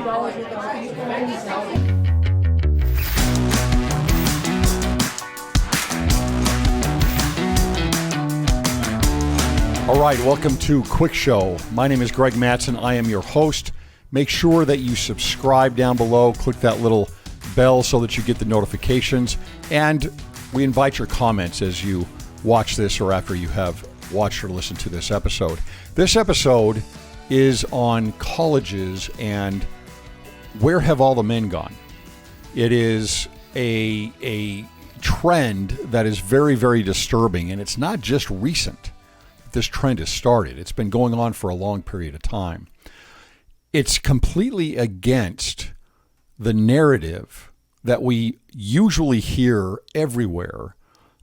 All right, welcome to Cwic Show. My name is Greg Mattson. I am your host. Make sure that you subscribe down below. Click that little bell so that you get the notifications. And we invite your comments as you watch this or after you have watched or listened to this episode. This episode is on colleges and where have all the men gone? It is a trend that is very, very disturbing, and it's not just recent. This trend has started. It's been going on for a long period of time. It's completely against the narrative that we usually hear everywhere,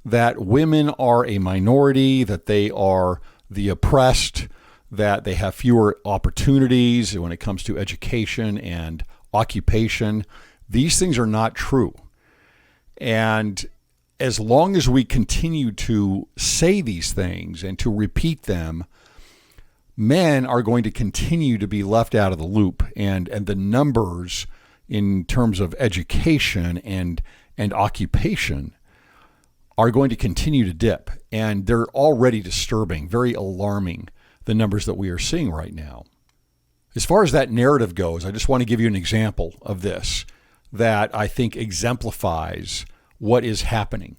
that women are a minority, that they are the oppressed, that they have fewer opportunities when it comes to education and occupation. These things are not true. And as long as we continue to say these things and to repeat them, men are going to continue to be left out of the loop. And the numbers in terms of education and occupation are going to continue to dip. And they're already disturbing, very alarming, the numbers that we are seeing right now. As far as that narrative goes, I just want to give you an example of this that I think exemplifies what is happening.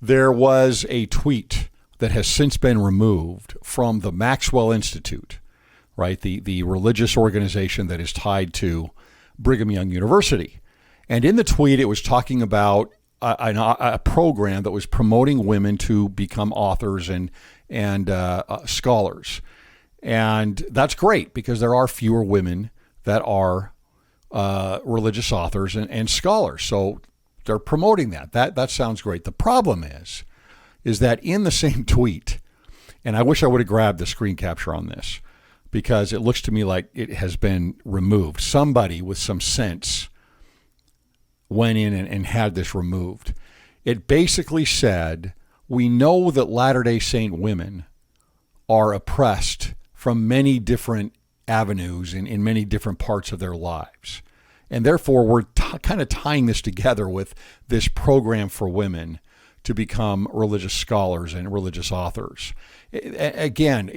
There was a tweet that has since been removed from the Maxwell Institute, right? The religious organization that is tied to Brigham Young University. And in the tweet, it was talking about a program that was promoting women to become authors and scholars. And that's great because there are fewer women that are religious authors and scholars. So they're promoting that. That sounds great. The problem is that in the same tweet, and I wish I would have grabbed the screen capture on this because it looks to me like it has been removed. Somebody with some sense went in and had this removed. It basically said, we know that Latter-day Saint women are oppressed from many different avenues in many different parts of their lives. And therefore, we're kind of tying this together with this program for women to become religious scholars and religious authors. Again,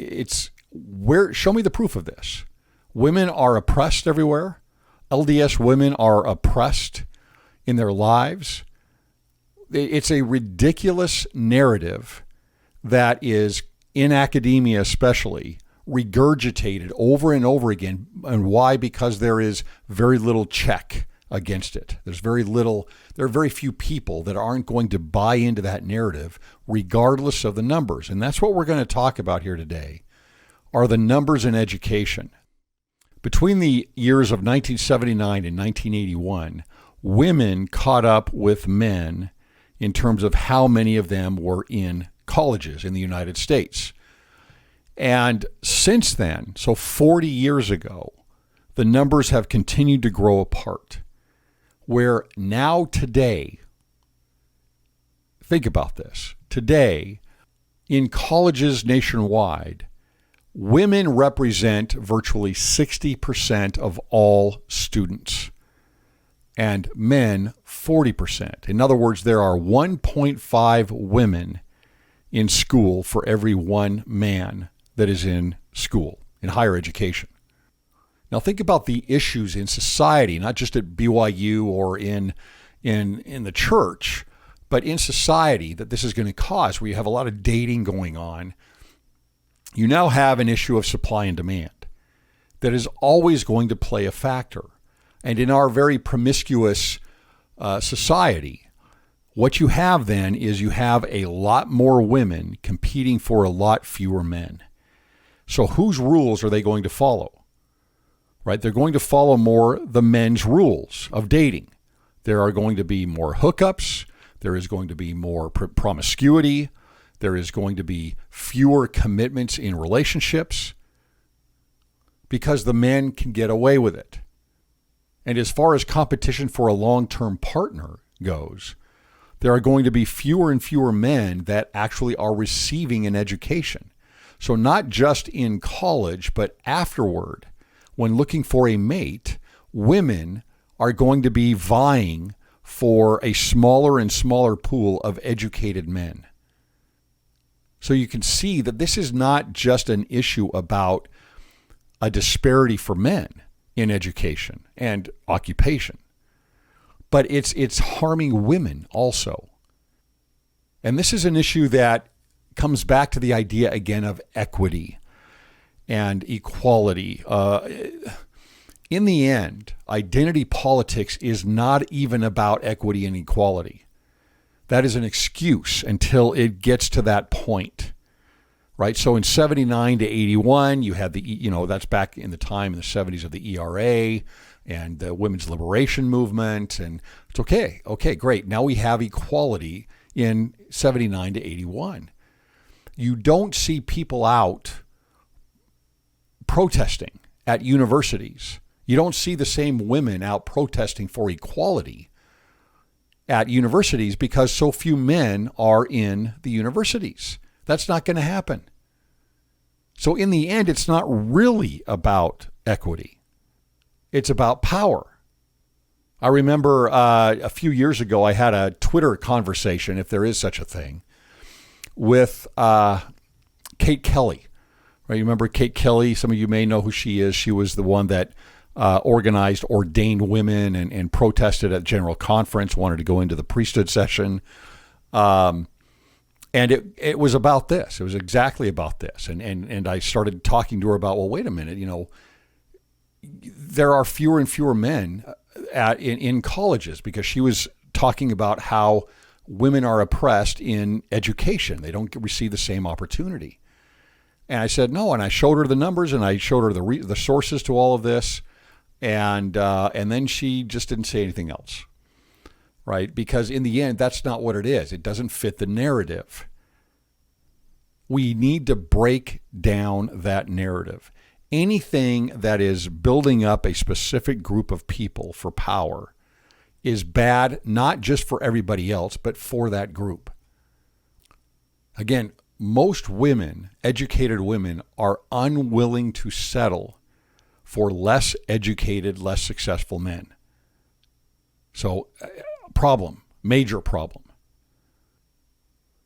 show me the proof of this. Women are oppressed everywhere. LDS women are oppressed in their lives. It's a ridiculous narrative that is, in academia especially, regurgitated over and over again. And why? Because there is very little check against it. There are very few people that aren't going to buy into that narrative regardless of the numbers. And that's what we're going to talk about here today, are the numbers in education. Between the years of 1979 and 1981, women caught up with men in terms of how many of them were in colleges in the United States. And since then, so 40 years ago, the numbers have continued to grow apart. Where now today, think about this, today in colleges nationwide, women represent virtually 60% of all students and men 40%. In other words, there are 1.5 women in school for every one man that is in school, in higher education. Now think about the issues in society, not just at BYU or in the church, but in society that this is going to cause, where you have a lot of dating going on. You now have an issue of supply and demand that is always going to play a factor. And in our very promiscuous society, what you have then is you have a lot more women competing for a lot fewer men. So whose rules are they going to follow? Right? They're going to follow more the men's rules of dating. There are going to be more hookups. There is going to be more promiscuity. There is going to be fewer commitments in relationships because the men can get away with it. And as far as competition for a long-term partner goes, there are going to be fewer and fewer men that actually are receiving an education. So not just in college, but afterward, when looking for a mate, women are going to be vying for a smaller and smaller pool of educated men. So you can see that this is not just an issue about a disparity for men in education and occupation, but it's harming women also. And this is an issue that comes back to the idea again of equity and equality. In the end, identity politics is not even about equity and equality. That is an excuse until it gets to that point, right? So in 79 to 81, you had that's back in the time in the 70s of the ERA and the women's liberation movement. And it's okay, great. Now we have equality in 79 to 81. You don't see people out protesting at universities. You don't see the same women out protesting for equality at universities because so few men are in the universities. That's not going to happen. So in the end, it's not really about equity. It's about power. I remember a few years ago, I had a Twitter conversation, if there is such a thing, with Kate Kelly. Right? You remember Kate Kelly? Some of you may know who she is. She was the one that organized ordained women and protested at General Conference, wanted to go into the priesthood session. And it was about this. It was exactly about this. And I started talking to her about, well, wait a minute, there are fewer and fewer men in colleges, because she was talking about how women are oppressed in education. They don't receive the same opportunity. And I said, no, and I showed her the numbers, and I showed her the sources to all of this. And then she just didn't say anything else, right? Because in the end, that's not what it is. It doesn't fit the narrative. We need to break down that narrative. Anything that is building up a specific group of people for power is bad, not just for everybody else, but for that group. Again, most women, educated women, are unwilling to settle for less educated, less successful men. So, problem, major problem.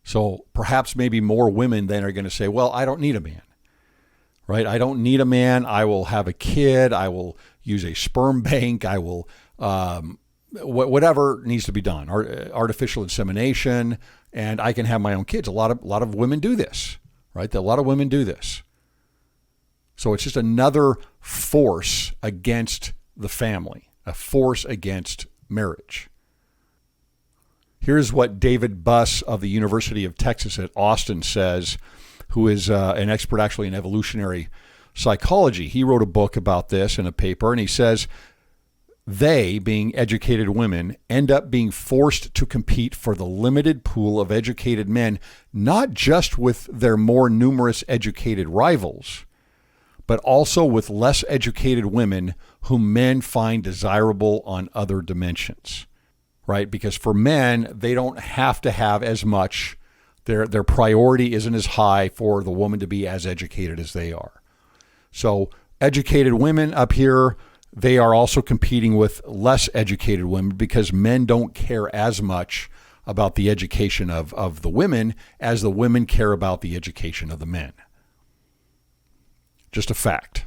So perhaps maybe more women then are going to say, well, I don't need a man, right? I don't need a man. I will have a kid. I will use a sperm bank. I will, whatever needs to be done, artificial insemination, and I can have my own kids. A lot of women do this, right? A lot of women do this. So it's just another force against the family, a force against marriage. Here's what David Buss of the University of Texas at Austin says, who is an expert actually in evolutionary psychology. He wrote a book about this in a paper, and he says they, being educated women, end up being forced to compete for the limited pool of educated men, not just with their more numerous educated rivals, but also with less educated women whom men find desirable on other dimensions, right? Because for men, they don't have to have as much. Their priority isn't as high for the woman to be as educated as they are. So educated women up here, they are also competing with less educated women because men don't care as much about the education of the women as the women care about the education of the men. Just a fact.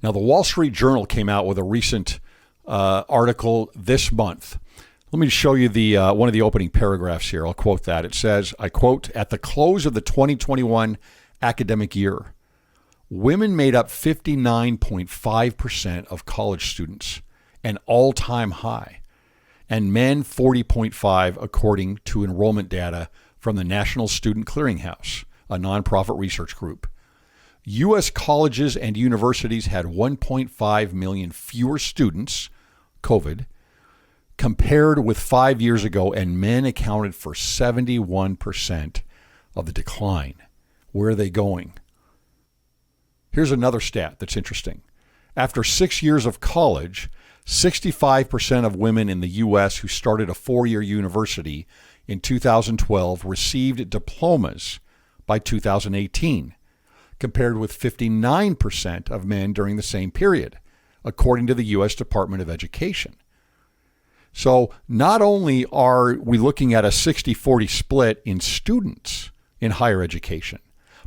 Now, the Wall Street Journal came out with a recent article this month. Let me show you the one of the opening paragraphs here. I'll quote that. It says, I quote, "At the close of the 2021 academic year, women made up 59.5% of college students, an all-time high, and men 40.5%, according to enrollment data from the National Student Clearinghouse, a nonprofit research group. U.S. colleges and universities had 1.5 million fewer students, COVID, compared with 5 years ago, and men accounted for 71% of the decline. Where are they going? Here's another stat that's interesting. After 6 years of college, 65% of women in the U.S. who started a 4-year university in 2012 received diplomas by 2018, compared with 59% of men during the same period. according to the U.S. Department of Education. So not only are we looking at a 60-40 split in students in higher education,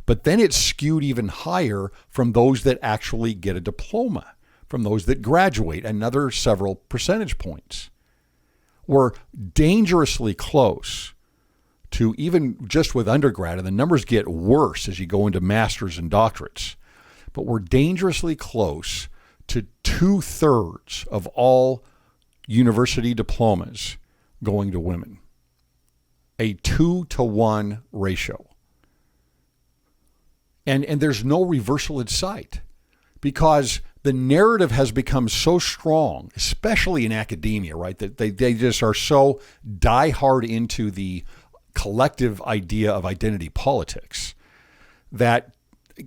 but then it's skewed even higher from those that actually get a diploma, from those that graduate, another several percentage points. We're dangerously close to, even just with undergrad, and the numbers get worse as you go into masters and doctorates, but we're dangerously close to 2/3 of all university diplomas going to women. A 2-to-1 ratio. And there's no reversal in sight, because the narrative has become so strong, especially in academia, right? That they just are so diehard into the collective idea of identity politics that,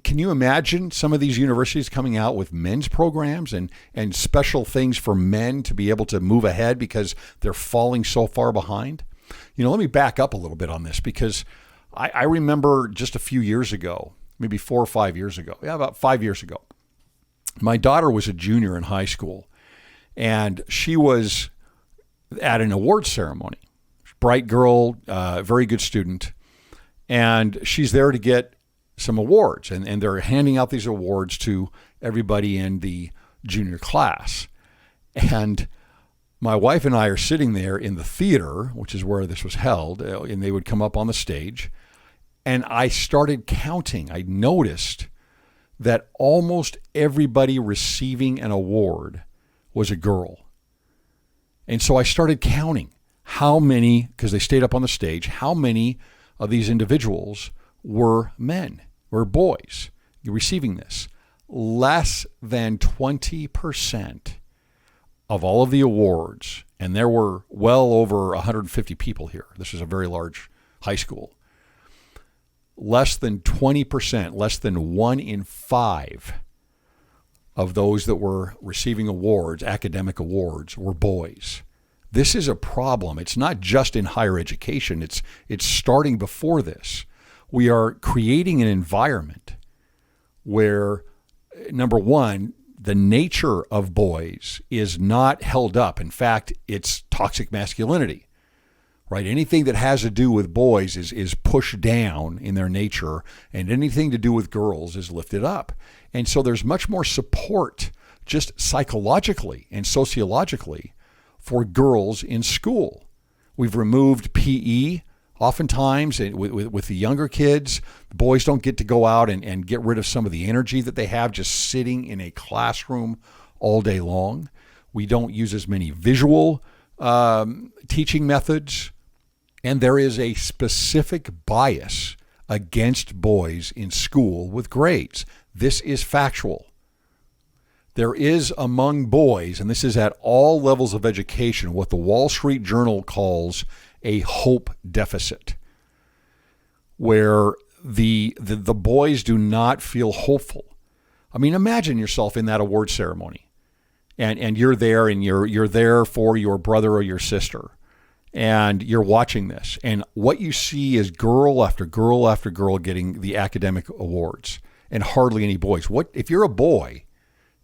can you imagine some of these universities coming out with men's programs and special things for men to be able to move ahead because they're falling so far behind? Let me back up a little bit on this, because I remember just a few years ago, maybe 4 or 5 years ago, about 5 years ago, my daughter was a junior in high school, and she was at an award ceremony. Bright girl, very good student, and she's there to get some awards, and they're handing out these awards to everybody in the junior class. And my wife and I are sitting there in the theater, which is where this was held, and they would come up on the stage, and I started counting. I noticed that almost everybody receiving an award was a girl. And so I started counting how many, because they stayed up on the stage, how many of these individuals were men, were boys receiving this. Less than 20% of all of the awards, and there were well over 150 people here. This is a very large high school. Less than 20%, less than 1 in 5 of those that were receiving awards, academic awards, were boys. This is a problem. It's not just in higher education. It's starting before this. We are creating an environment where, number one, the nature of boys is not held up. In fact, it's toxic masculinity, right? Anything that has to do with boys is pushed down in their nature, and anything to do with girls is lifted up. And so there's much more support, just psychologically and sociologically, for girls in school. We've removed PE. Oftentimes, with the younger kids, the boys don't get to go out and get rid of some of the energy that they have just sitting in a classroom all day long. We don't use as many visual teaching methods. And there is a specific bias against boys in school with grades. This is factual. There is among boys, and this is at all levels of education, what the Wall Street Journal calls a hope deficit, where the boys do not feel hopeful. I mean, imagine yourself in that award ceremony, and you're there, and you're there for your brother or your sister, and you're watching this, and what you see is girl after girl after girl getting the academic awards, and hardly any boys. What if you're a boy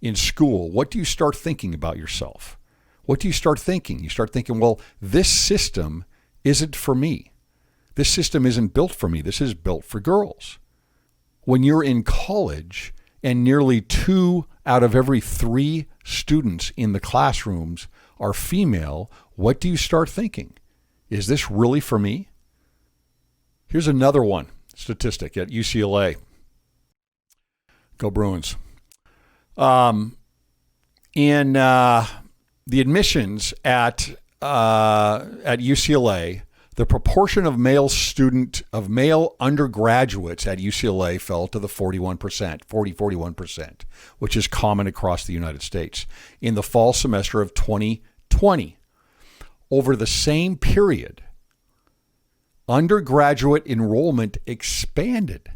in school? What do you start thinking about yourself? What do you start thinking? You start thinking, well, this system isn't for me. This system isn't built for me. This is built for girls. When you're in college and nearly 2 out of every 3 students in the classrooms are female, what do you start thinking? Is this really for me? Here's another one, statistic at UCLA. Go Bruins. In the admissions at UCLA, the proportion of male undergraduates at UCLA fell to the 41%, which is common across the United States. In the fall semester of 2020, over the same period, undergraduate enrollment expanded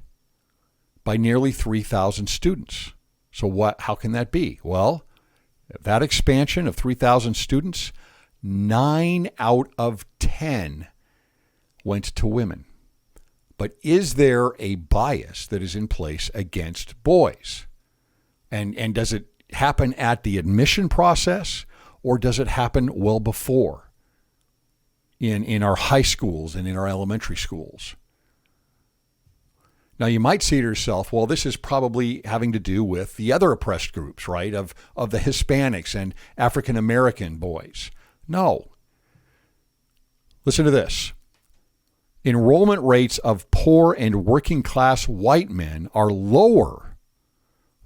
by nearly 3,000 students. So how can that be? Well, that expansion of 3,000 students, 9 out of 10 went to women. But is there a bias that is in place against boys? And does it happen at the admission process, or does it happen well before in our high schools and in our elementary schools? Now, you might say to yourself, well, this is probably having to do with the other oppressed groups, right, of the Hispanics and African American boys. No. Listen to this. Enrollment rates of poor and working class white men are lower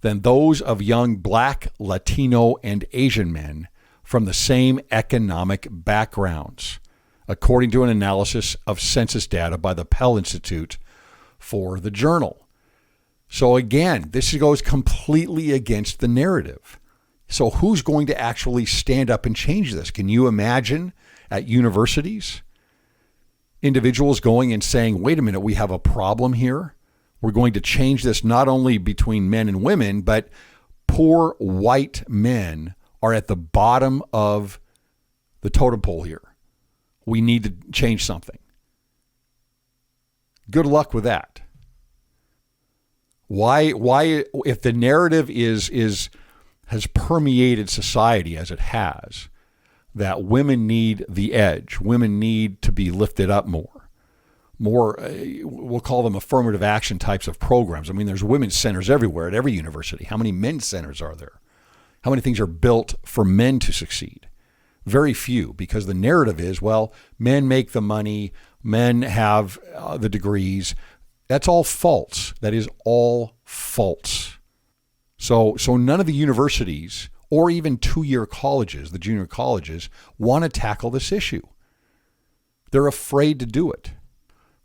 than those of young Black, Latino, and Asian men from the same economic backgrounds, according to an analysis of census data by the Pell Institute for the Journal. So again, this goes completely against the narrative. So who's going to actually stand up and change this? Can you imagine at universities individuals going and saying, wait a minute, we have a problem here. We're going to change this not only between men and women, but poor white men are at the bottom of the totem pole here. We need to change something. Good luck with that. Why if the narrative has permeated society as it has, that women need the edge, women need to be lifted up more, we'll call them affirmative action types of programs. I mean, there's women's centers everywhere at every university. How many men's centers are there? How many things are built for men to succeed? Very few, because the narrative is, well, men make the money, men have the degrees. That's all false. That is all false. So none of the universities or even two-year colleges, the junior colleges, want to tackle this issue. They're afraid to do it.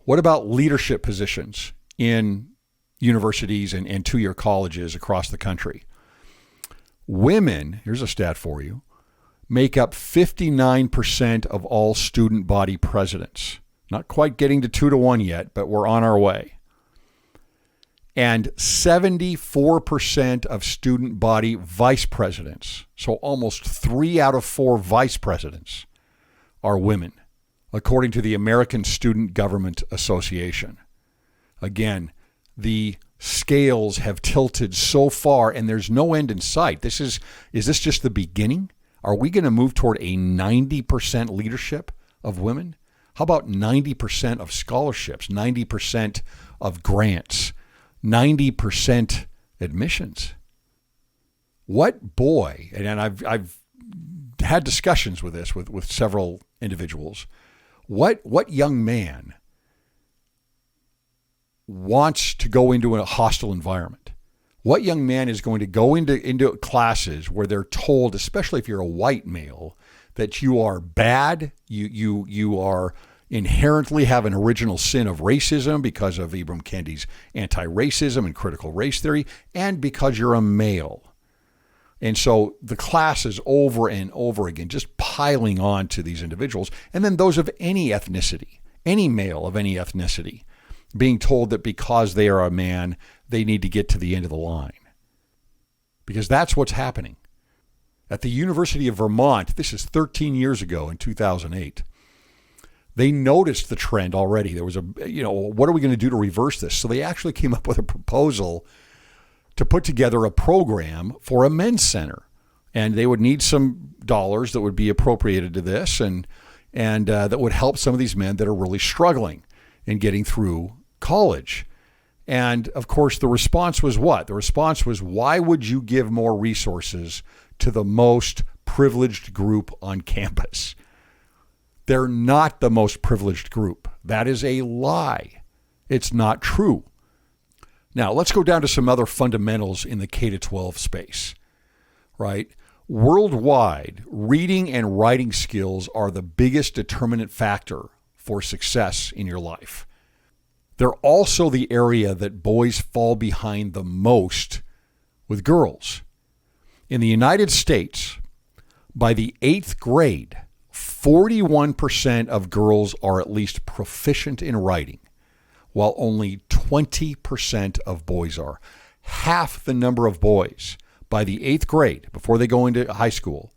What about leadership positions in universities and two-year colleges across the country? Women, here's a stat for you, make up 59% of all student body presidents. Not quite getting to 2-to-1 yet, but we're on our way. And 74% of student body vice presidents, so almost 3 out of 4 vice presidents, are women, according to the American Student Government Association. Again, the scales have tilted so far, and there's no end in sight. Is this just the beginning? Are we going to move toward a 90% leadership of women? How about 90% of scholarships, 90% of grants, 90% admissions? What boy, and I've had discussions with this with several individuals, what young man wants to go into a hostile environment? What young man is going to go into classes where they're told, especially if you're a white male, that you are bad, you are inherently have an original sin of racism because of Ibram Kendi's anti-racism and critical race theory, and because you're a male. And so the class is over and over again just piling on to these individuals, and then those of any ethnicity, any male of any ethnicity, being told that because they are a man, they need to get to the end of the line. Because that's what's happening. At the University of Vermont, this is 13 years ago in 2008, they noticed the trend already. There was what are we going to do to reverse this? So they actually came up with a proposal to put together a program for a men's center. And they would need some dollars that would be appropriated to this and that would help some of these men that are really struggling in getting through college. And of course, the response was what? The response was, why would you give more resources to the most privileged group on campus? They're not the most privileged group. That is a lie. It's not true. Now, let's go down to some other fundamentals in the K-12 space, right? Worldwide, reading and writing skills are the biggest determinant factor for success in your life. They're also the area that boys fall behind the most with girls. In the United States, by the 8th grade, 41% of girls are at least proficient in writing, while only 20% of boys are. Half the number of boys by the 8th grade, before they go into high school,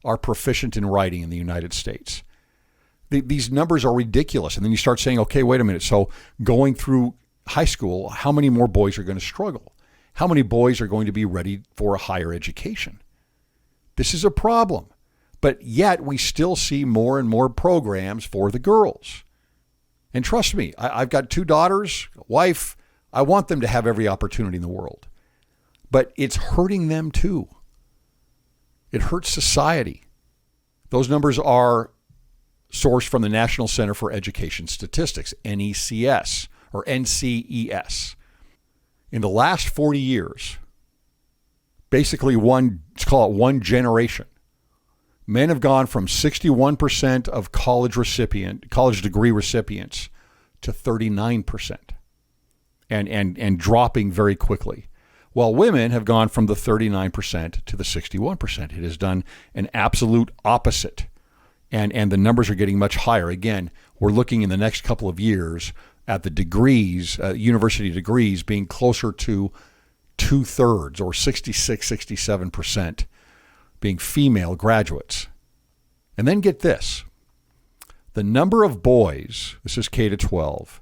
are proficient in writing in the United States. These numbers are ridiculous. And then you start saying, okay, wait a minute. So going through high school, how many more boys are going to struggle? how many boys are going to be ready for a higher education? This is a problem. But yet we still see more and more programs for the girls. And trust me, I've got 2 daughters, a wife. I want them to have every opportunity in the world. But it's hurting them too. It hurts society. Those numbers are sourced from the National Center for Education Statistics, NECS, or NCES. In the last 40 years, basically let's call it one generation, men have gone from 61% of college degree recipients to 39%, and dropping very quickly. While women have gone from the 39% to the 61%. It has done an absolute opposite. And the numbers are getting much higher. Again, we're looking in the next couple of years at the degrees, university degrees, being closer to 2/3 or 66, 67% being female graduates. And then get this. The number of boys, this is K to 12,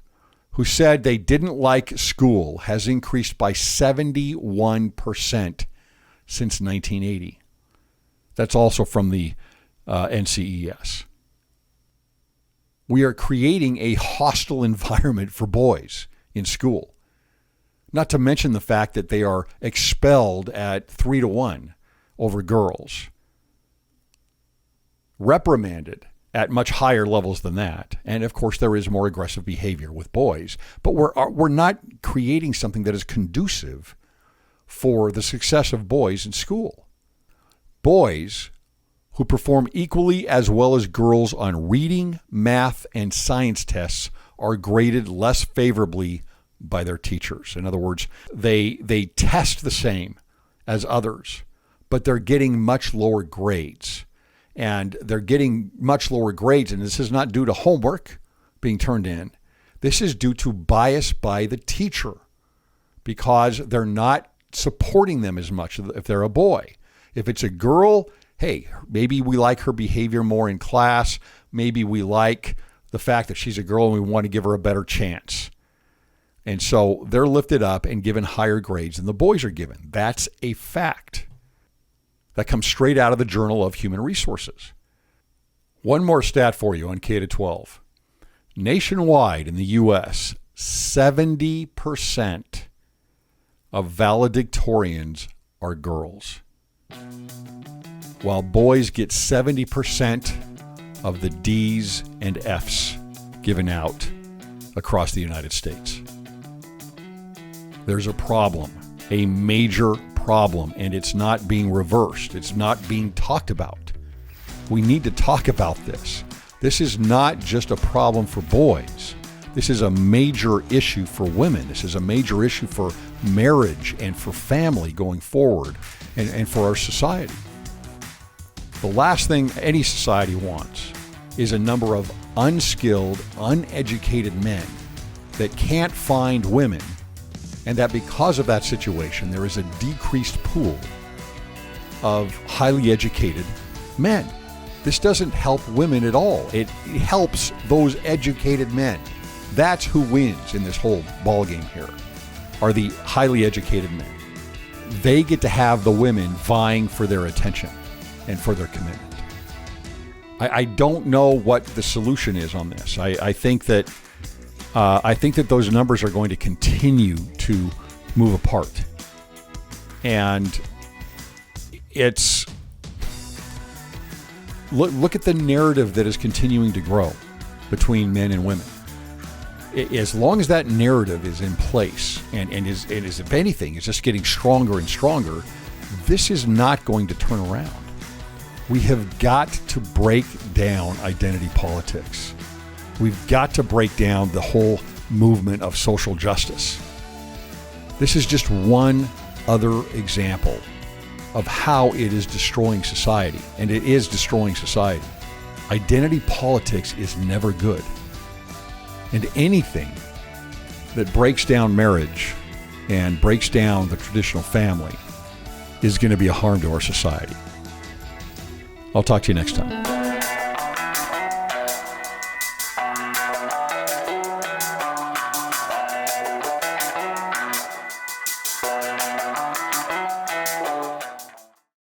who said they didn't like school has increased by 71% since 1980. That's also from the NCES. We are creating a hostile environment for boys in school. Not to mention the fact that they are expelled at 3-1 over girls. Reprimanded at much higher levels than that. And of course, there is more aggressive behavior with boys. But we're not creating something that is conducive for the success of boys in school. Boys who perform equally as well as girls on reading, math, and science tests are graded less favorably by their teachers. In other words, they test the same as others, but they're getting much lower grades. And they're getting much lower grades, and this is not due to homework being turned in. This is due to bias by the teacher because they're not supporting them as much if they're a boy. If it's a girl, hey, maybe we like her behavior more in class. Maybe we like the fact that she's a girl and we want to give her a better chance. And so they're lifted up and given higher grades than the boys are given. That's a fact. That comes straight out of the Journal of Human Resources. One more stat for you on K to 12. Nationwide in the U.S., 70% of valedictorians are girls, while boys get 70% of the D's and F's given out across the United States. There's a problem, a major problem, and it's not being reversed. It's not being talked about. We need to talk about this. This is not just a problem for boys. This is a major issue for women. This is a major issue for marriage and for family going forward and for our society. The last thing any society wants is a number of unskilled, uneducated men that can't find women, and that because of that situation, there is a decreased pool of highly educated men. This doesn't help women at all. It helps those educated men. That's who wins in this whole ballgame here, are the highly educated men. They get to have the women vying for their attention and for their commitment. I don't know what the solution is on this. I think that those numbers are going to continue to move apart. And it's look at the narrative that is continuing to grow between men and women. As long as that narrative is in place and is if anything is just getting stronger and stronger, this is not going to turn around. We have got to break down identity politics. We've got to break down the whole movement of social justice. This is just one other example of how it is destroying society, and it is destroying society. Identity politics is never good. And anything that breaks down marriage and breaks down the traditional family is going to be a harm to our society. I'll talk to you next time.